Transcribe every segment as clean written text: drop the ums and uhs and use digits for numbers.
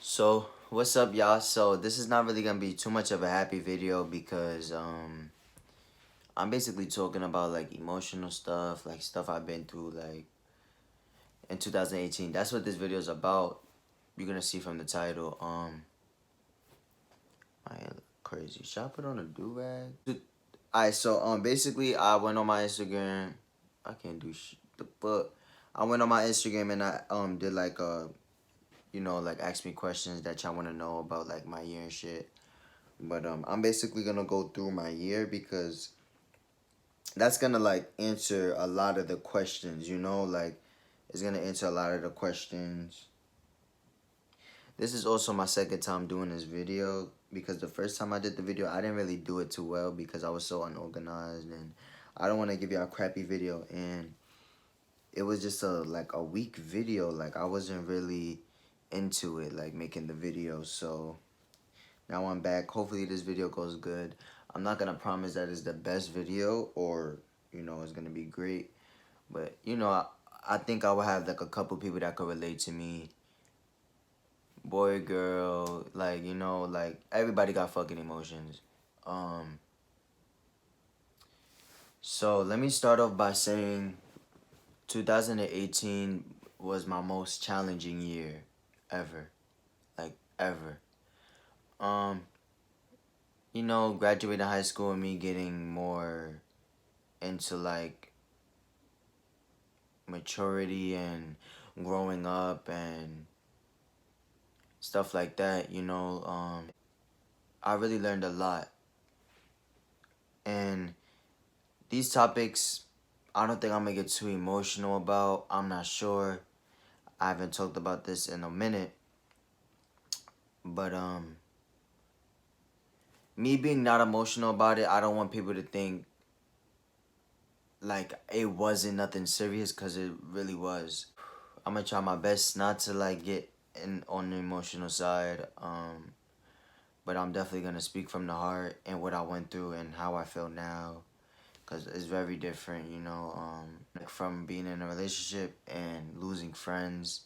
So, what's up, y'all? So, this is not really gonna be too much of a happy video because I'm basically talking about like emotional stuff, like stuff I've been through like in 2018. That's what this video is about. You're gonna see from the title. I am crazy. Should I put on a do-rag? Alright, so basically I went on my Instagram. I can't do the fuck. I went on my Instagram and I did like like ask me questions that y'all wanna know about like my year and shit. But I'm basically gonna go through my year because that's gonna like answer a lot of the questions, like it's gonna answer a lot of the questions. This is also my second time doing this video because the first time I did the video, I didn't really do it too well because I was so unorganized and I don't want to give y'all a crappy video, and it was just a weak video. Like I wasn't really into it, like making the video. So now I'm back. Hopefully this video goes good. I'm not gonna promise that it's the best video or it's gonna be great, but I think I will have like a couple people that could relate to me. Boy, girl, like like everybody got fucking emotions. Um, so let me start off by saying 2018 was my most challenging year ever, like ever. Um, graduating high school and me getting more into like maturity and growing up and stuff like that, I really learned a lot. And these topics, I don't think I'm gonna get too emotional about. I'm not sure. I haven't talked about this in a minute. But me being not emotional about it, I don't want people to think like it wasn't nothing serious, because it really was. I'm gonna try my best not to like get in on the emotional side. But I'm definitely gonna speak from the heart and what I went through and how I feel now, because it's very different, like from being in a relationship and losing friends.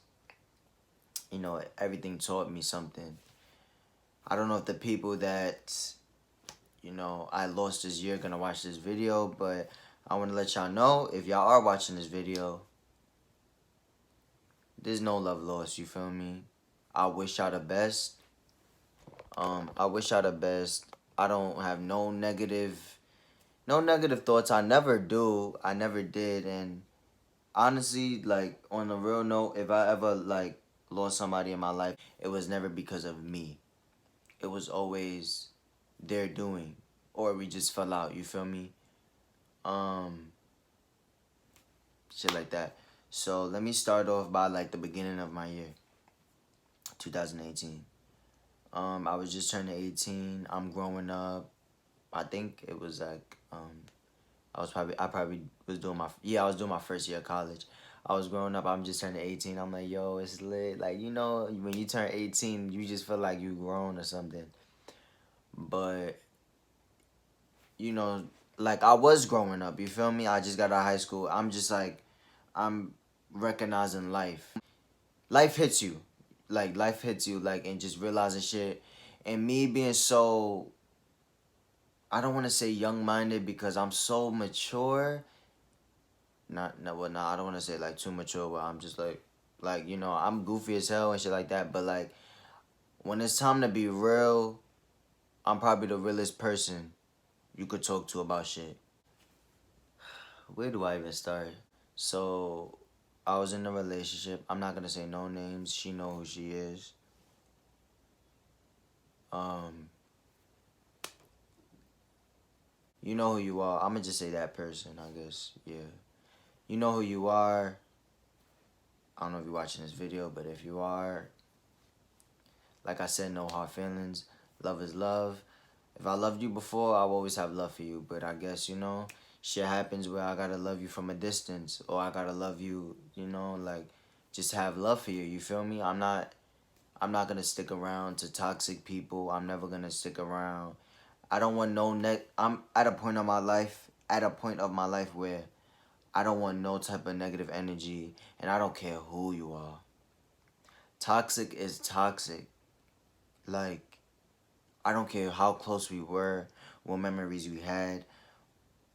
Everything taught me something. I don't know if the people that I lost this year gonna watch this video, but I want to let y'all know, if y'all are watching this video, there's no love lost. You feel me? I wish y'all the best. I wish y'all the best. I don't have no negative thoughts. I never do. I never did. And honestly, like on a real note, if I ever like lost somebody in my life, it was never because of me. It was always their doing, or we just fell out. You feel me? Um, Shit like that. So let me start off by like the beginning of my year, 2018. I was just turning 18. I'm growing up. I think it was like I probably was doing I was doing my first year of college. I was growing up. I'm just turning 18. I'm like, yo, it's lit. Like, when you turn 18, you just feel like you grown or something. But you know, like I was growing up. You feel me? I just got out of high school. I'm just like, I'm recognizing life. Life hits you, like life hits you, like, and just realizing shit. And me being so, I don't want to say young minded because I'm so mature. Not no, well, no, I don't want to say like too mature, but I'm just like I'm goofy as hell and shit like that. But like when it's time to be real, I'm probably the realest person you could talk to about shit. Where do I even start? So I was in a relationship. I'm not gonna say no names. She know who she is. Um, you know who you are. I'm gonna just say that person, I guess. Yeah. You know who you are. I don't know if you're watching this video, but if you are, like I said, no hard feelings. Love is love. If I loved you before, I'll always have love for you. But I guess, shit happens where I gotta love you from a distance. Or I gotta love you, like just have love for you. You feel me? I'm not gonna stick around to toxic people. I'm never gonna stick around. I don't want no I'm at a point of my life, where I don't want no type of negative energy, and I don't care who you are. Toxic is toxic. Like, I don't care how close we were, what memories we had,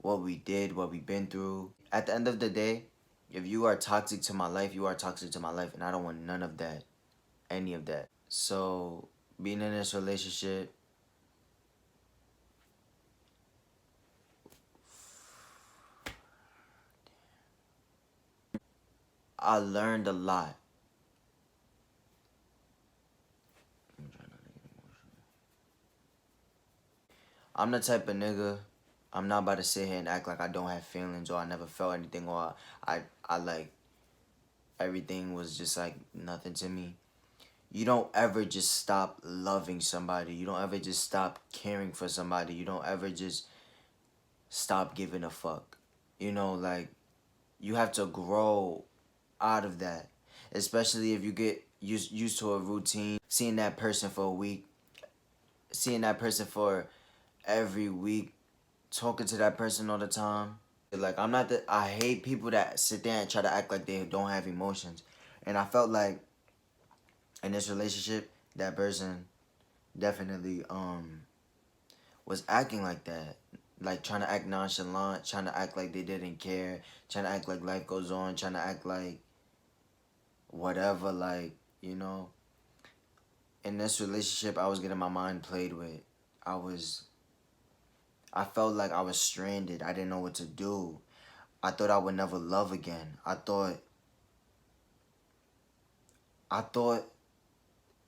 what we did, what we've been through. At the end of the day, if you are toxic to my life, you are toxic to my life, and I don't want none of that, any of that. So, being in this relationship, I learned a lot. I'm the type of nigga, I'm not about to sit here and act like I don't have feelings or I never felt anything or I like everything was just like nothing to me. You don't ever just stop loving somebody. You don't ever just stop caring for somebody. You don't ever just stop giving a fuck. You know, like, you have to grow out of that. Especially if you get used to a routine, seeing that person for a week, seeing that person for every week, talking to that person all the time. Like, I hate people that sit there and try to act like they don't have emotions. And I felt like in this relationship, that person definitely was acting like that. Like, trying to act nonchalant, trying to act like they didn't care, trying to act like life goes on, trying to act like whatever, like, you know. In this relationship, I was getting my mind played with. I was I felt like I was stranded. I didn't know what to do. I thought I would never love again. I thought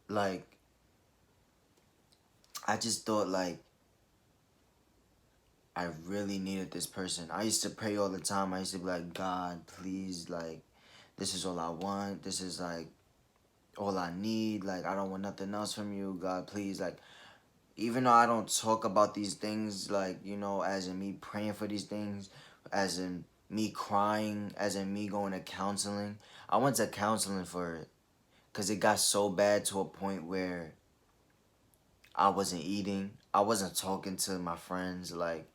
like I just thought like I really needed this person. I used to pray all the time. I used to be like, God, please, like, this is all I want. This is like all I need. Like, I don't want nothing else from you. God, please, like, even though I don't talk about these things, like, you know, as in me praying for these things, as in me crying, as in me going to counseling. I went to counseling for it because it got so bad to a point where I wasn't eating. I wasn't talking to my friends. Like,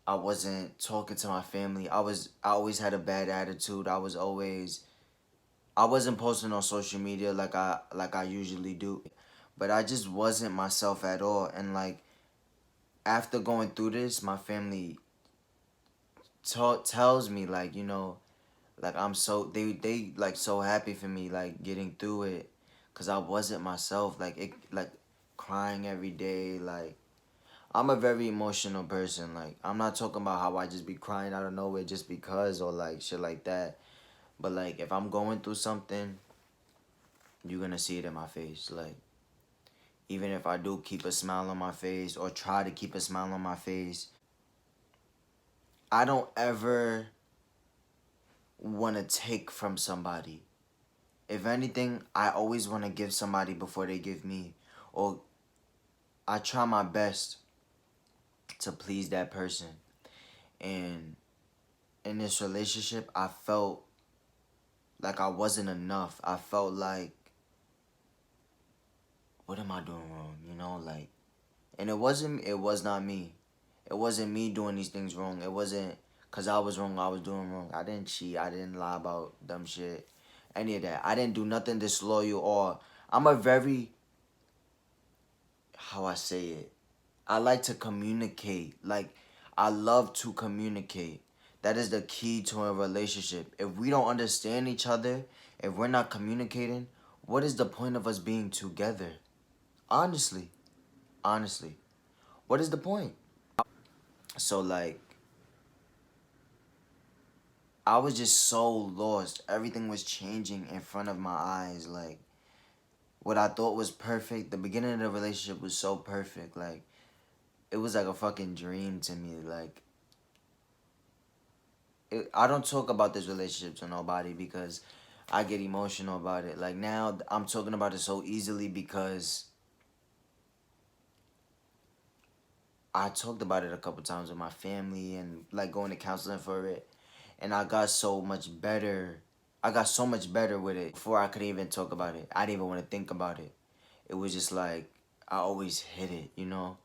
I wasn't talking to my family. I always had a bad attitude. I wasn't posting on social media like I usually do. But I just wasn't myself at all. And like, after going through this, my family tells me, like, you know, like, they like so happy for me, like, getting through it, cuz I wasn't myself, like crying every day. Like, I'm a very emotional person. Like, I'm not talking about how I just be crying out of nowhere just because or like shit like that. But like, if I'm going through something, you're gonna see it in my face. Like, even if I do keep a smile on my face or try to keep a smile on my face, I don't ever want to take from somebody. If anything, I always want to give somebody before they give me. Or I try my best to please that person. And in this relationship, I felt like I wasn't enough. I felt like, what am I doing wrong? You know, like, and it was not me. It wasn't me doing these things wrong. It wasn't because I was wrong, I was doing wrong. I didn't cheat. I didn't lie about dumb shit. Any of that. I didn't do nothing disloyal or I'm a very, how I say it, I like to communicate. Like, I love to communicate. That is the key to a relationship. If we don't understand each other, if we're not communicating, what is the point of us being together? Honestly. Honestly. What is the point? So, like, I was just so lost. Everything was changing in front of my eyes. Like, what I thought was perfect, the beginning of the relationship was so perfect. Like, it was like a fucking dream to me. Like, I don't talk about this relationship to nobody because I get emotional about it. Like, now I'm talking about it so easily because I talked about it a couple times with my family and like going to counseling for it. And I got so much better. I got so much better with it before I could even talk about it. I didn't even want to think about it. It was just like I always hit it, you know?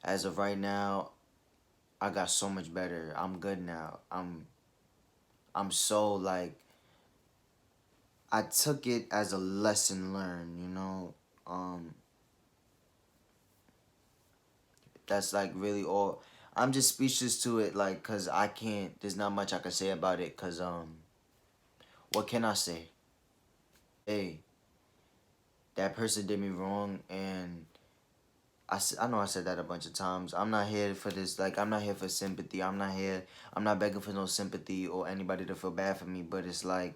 As of right now, I got so much better. I'm good now. I'm so like I took it as a lesson learned, you know? Um, that's like really all. I'm just speechless to it, like, cause I can't. There's not much I can say about it, cause what can I say? Hey, that person did me wrong, and I know I said that a bunch of times. I'm not here for this. Like, I'm not here for sympathy. I'm not here. I'm not begging for no sympathy or anybody to feel bad for me. But it's like,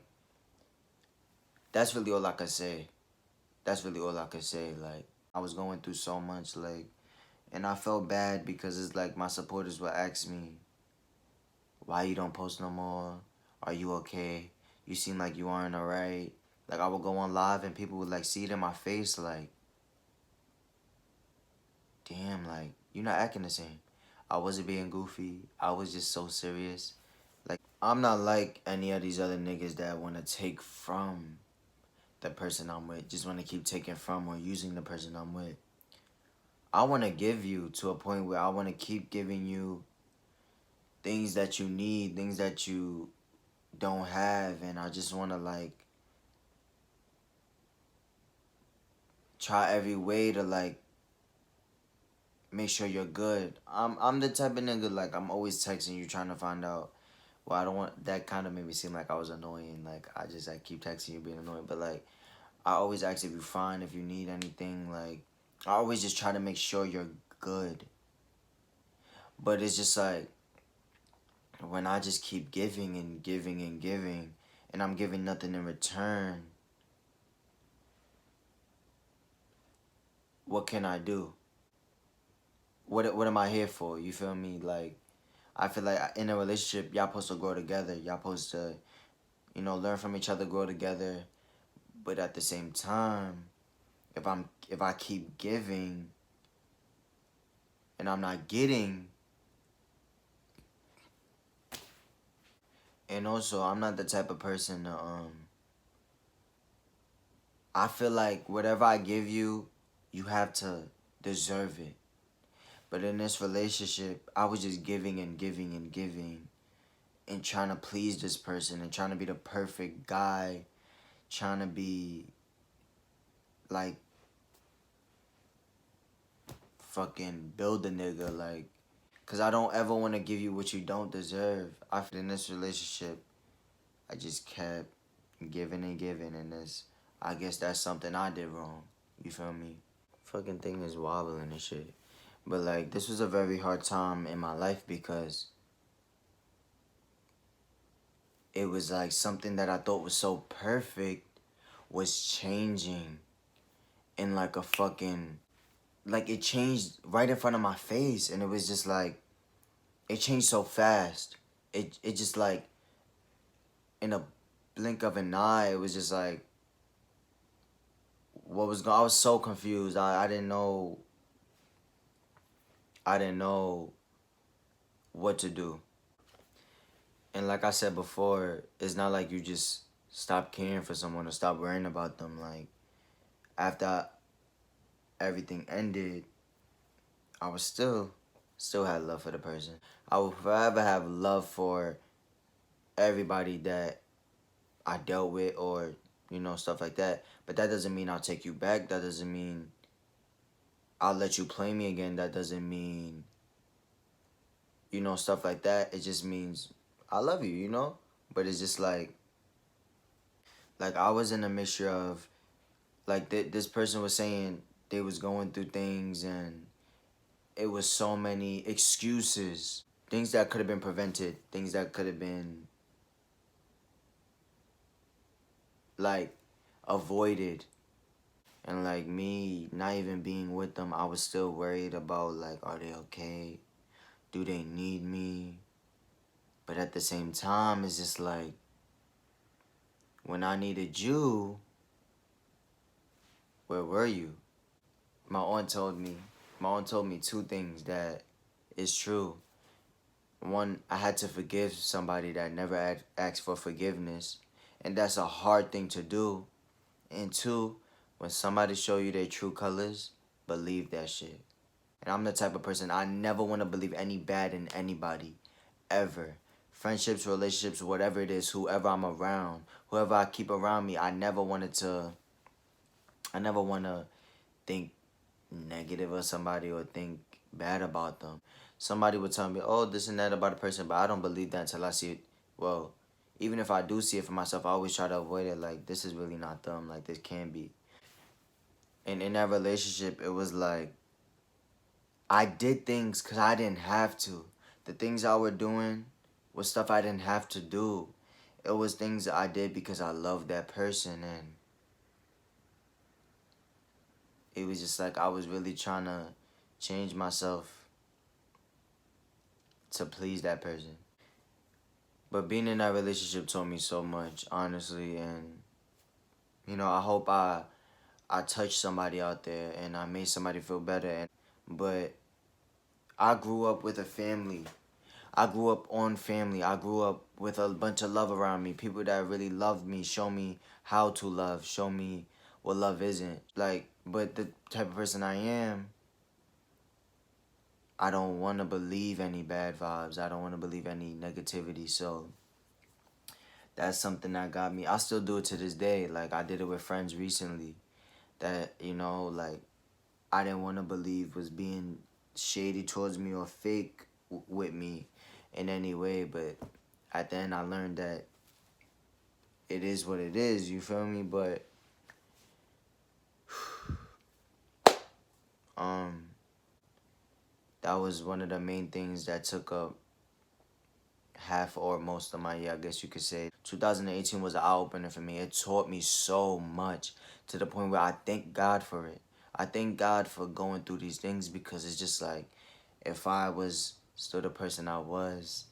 that's really all I could say. That's really all I could say. Like, I was going through so much, like, and I felt bad because it's like my supporters would ask me, why you don't post no more? Are you okay? You seem like you aren't alright. Like, I would go on live and people would like see it in my face, like, damn, like, you're not acting the same. I wasn't being goofy. I was just so serious. Like, I'm not like any of these other niggas that want to take from the person I'm with. Just want to keep taking from or using the person I'm with. I want to give you to a point where I want to keep giving you things that you need, things that you don't have. And I just want to, like, try every way to, like, make sure you're good. I'm the type of nigga, like, I'm always texting you trying to find out. Well, I don't want that kind of made me seem like I was annoying. Like, I keep texting you being annoying, but like I always ask if you're fine, if you need anything. Like, I always just try to make sure you're good. But it's just like when I just keep giving and giving and giving, and I'm giving nothing in return. What can I do? What am I here for? You feel me? Like, I feel like in a relationship, y'all supposed to grow together. Y'all supposed to, learn from each other, grow together. But at the same time, if I keep giving and I'm not getting, and also I'm not the type of person to I feel like whatever I give you, you have to deserve it. But in this relationship, I was just giving and giving and giving and trying to please this person and trying to be the perfect guy, trying to be like fucking build a nigga, like, cause I don't ever want to give you what you don't deserve. In this relationship, I just kept giving and giving, and I guess that's something I did wrong. You feel me? Fucking thing is wobbling and shit. But like, this was a very hard time in my life because it was like something that I thought was so perfect was changing in like a fucking, like, it changed right in front of my face, and it was just like, it changed so fast. It just like, in a blink of an eye, it was just like, what was going, I was so confused. I didn't know what to do. And like I said before, it's not like you just stop caring for someone or stop worrying about them. Like, after everything ended, I was still had love for the person. I will forever have love for everybody that I dealt with, or stuff like that. But that doesn't mean I'll take you back. That doesn't mean I'll let you play me again. That doesn't mean stuff like that. It just means I love you. But it's just like I was in a mixture of, like, this person was saying they was going through things, and it was so many excuses, things that could have been prevented, things that could have been like avoided. And like, me not even being with them, I was still worried about, like, are they okay? Do they need me? But at the same time, it's just like, when I needed you, where were you? My aunt told me, two things that is true. One, I had to forgive somebody that never asked for forgiveness, and that's a hard thing to do. And two, when somebody show you their true colors, believe that shit. And I'm the type of person, I never want to believe any bad in anybody, ever. Friendships, relationships, whatever it is, whoever I'm around, whoever I keep around me, I never want to think negative of somebody or think bad about them. Somebody would tell me, oh, this and that about a person, but I don't believe that until I see it. Well, even if I do see it for myself, I always try to avoid it. Like, this is really not them. Like, this can be. And in that relationship, it was like, I did things because I didn't have to. The things I were doing was stuff I didn't have to do. It was things that I did because I loved that person, and it was just like I was really trying to change myself to please that person. But being in that relationship taught me so much, honestly, and I hope I touched somebody out there and I made somebody feel better. But I grew up with a family. I grew up on family. I grew up with a bunch of love around me. People that really loved me, show me how to love, show me what love isn't. Like, but the type of person I am, I don't want to believe any bad vibes. I don't want to believe any negativity. So that's something that got me. I still do it to this day. Like, I did it with friends recently that, like, I didn't want to believe was being shady towards me or fake with me in any way. But at the end, I learned that it is what it is. You feel me? But um, that was one of the main things that took up half or most of my year, I guess you could say. 2018 was an eye-opener for me. It taught me so much to the point where I thank God for it. I thank God for going through these things because it's just like, if I was still the person I was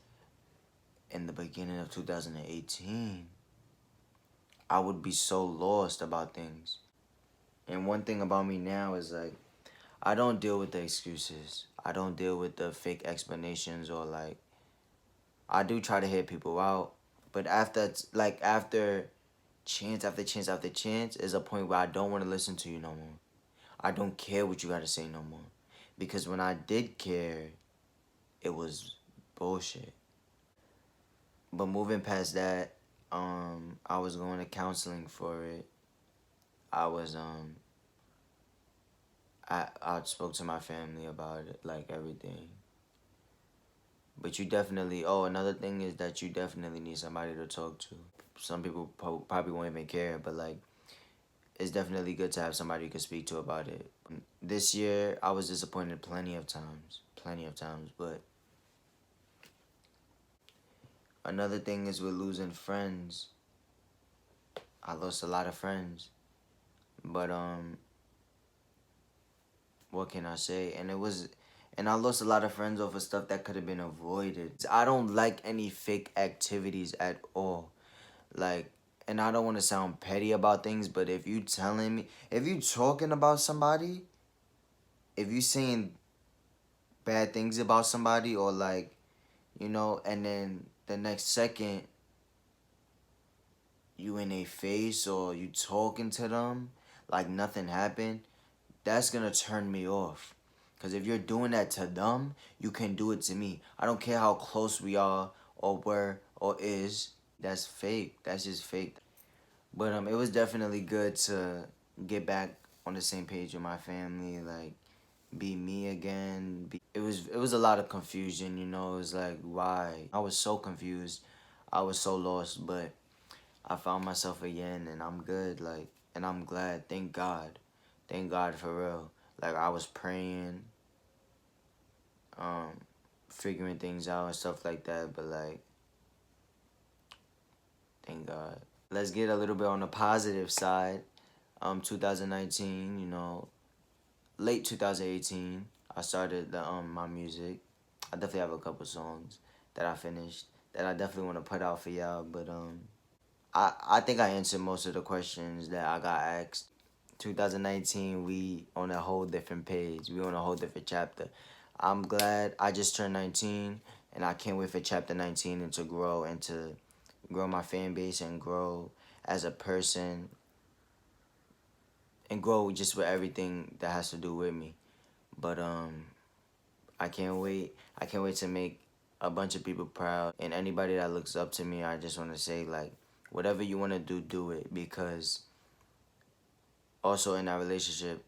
in the beginning of 2018, I would be so lost about things. And one thing about me now is like, I don't deal with the excuses. I don't deal with the fake explanations or like, I do try to hear people out, but after chance after chance after chance is a point where I don't want to listen to you no more. I don't care what you got to say no more. Because when I did care, it was bullshit. But moving past that, I was going to counseling for it. I was I spoke to my family about it, like everything. But you definitely, another thing is that you definitely need somebody to talk to. Some people probably won't even care, but like, it's definitely good to have somebody you can speak to about it. This year, I was disappointed plenty of times, but another thing is with losing friends. I lost a lot of friends, but what can I say? And I lost a lot of friends over stuff that could have been avoided. I don't like any fake activities at all. Like, and I don't want to sound petty about things, but if you talking about somebody, if you saying bad things about somebody or like, and then the next second you in a face or you talking to them like nothing happened, that's gonna turn me off. Cause if you're doing that to them, you can do it to me. I don't care how close we are or were or is. That's fake. That's just fake. But it was definitely good to get back on the same page with my family, like be me again. It was a lot of confusion, It was like, why? I was so confused. I was so lost, but I found myself again and I'm good, like, and I'm glad. Thank God. Thank God for real. Like, I was praying, um, figuring things out and stuff like that, but like, thank God. Let's get a little bit on the positive side. 2019, late 2018, I started my music. I definitely have a couple songs that I finished that I definitely want to put out for y'all, but I think I answered most of the questions that I got asked. 2019, we on a whole different page. We on a whole different chapter. I'm glad I just turned 19, and I can't wait for chapter 19 and to grow my fan base and grow as a person and grow just with everything that has to do with me. But I can't wait. I can't wait to make a bunch of people proud. And anybody that looks up to me, I just want to say, like, whatever you want to do, do it. Because also in that relationship,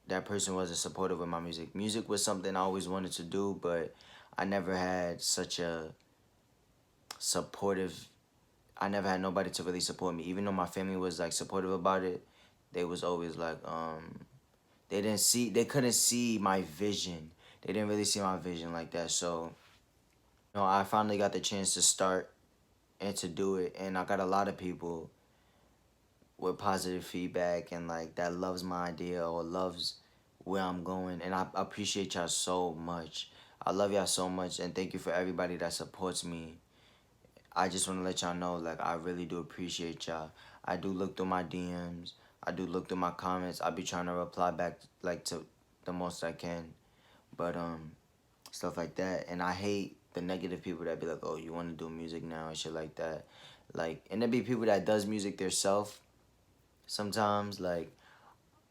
that person wasn't supportive with my music. Music was something I always wanted to do, but I never had such a supportive. I never had nobody to really support me. Even though my family was like supportive about it, they was always like they couldn't see my vision. They didn't really see my vision like that. So, I finally got the chance to start and to do it, and I got a lot of people with positive feedback and like that loves my idea or loves where I'm going, and I appreciate y'all so much. I love y'all so much, and thank you for everybody that supports me. I just want to let y'all know, like, I really do appreciate y'all. I do look through my DMs. I do look through my comments. I be trying to reply back, like, to the most I can. But, stuff like that. And I hate the negative people that be like, oh, you want to do music now and shit like that. Like, and there be people that does music theirself sometimes. Like,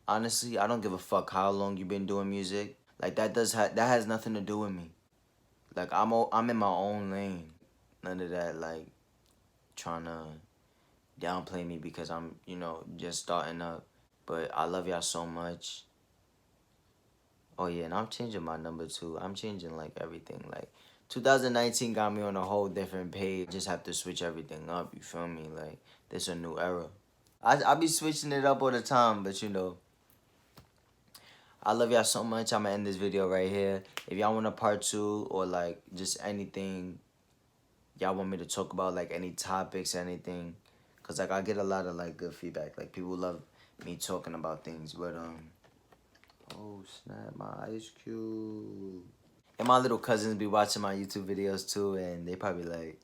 honestly, I don't give a fuck how long you been doing music. Like, that has nothing to do with me. Like, I'm in my own lane. None of that, like, trying to downplay me because I'm, just starting up. But I love y'all so much. Oh yeah, and I'm changing my number too. I'm changing like everything. Like 2019 got me on a whole different page. Just have to switch everything up, you feel me? Like this a new era. I be switching it up all the time, but I love y'all so much. I'ma end this video right here. If y'all want a part 2 or like just anything y'all want me to talk about, like any topics, anything, cause like I get a lot of like good feedback. Like people love me talking about things, but oh snap, my Ice Cube. And my little cousins be watching my YouTube videos too, and they probably like,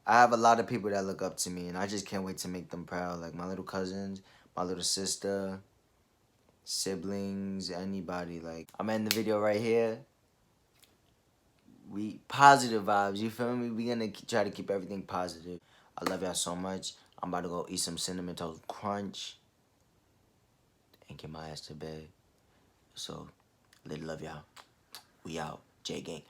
I have a lot of people that look up to me, and I just can't wait to make them proud. Like my little cousins, my little sister, siblings, anybody. Like, I'm ending the video right here. We positive vibes, you feel me? We gonna try to keep everything positive. I love y'all so much. I'm about to go eat some Cinnamon Toast Crunch and get my ass to bed. So, little love y'all. We out. J Gang.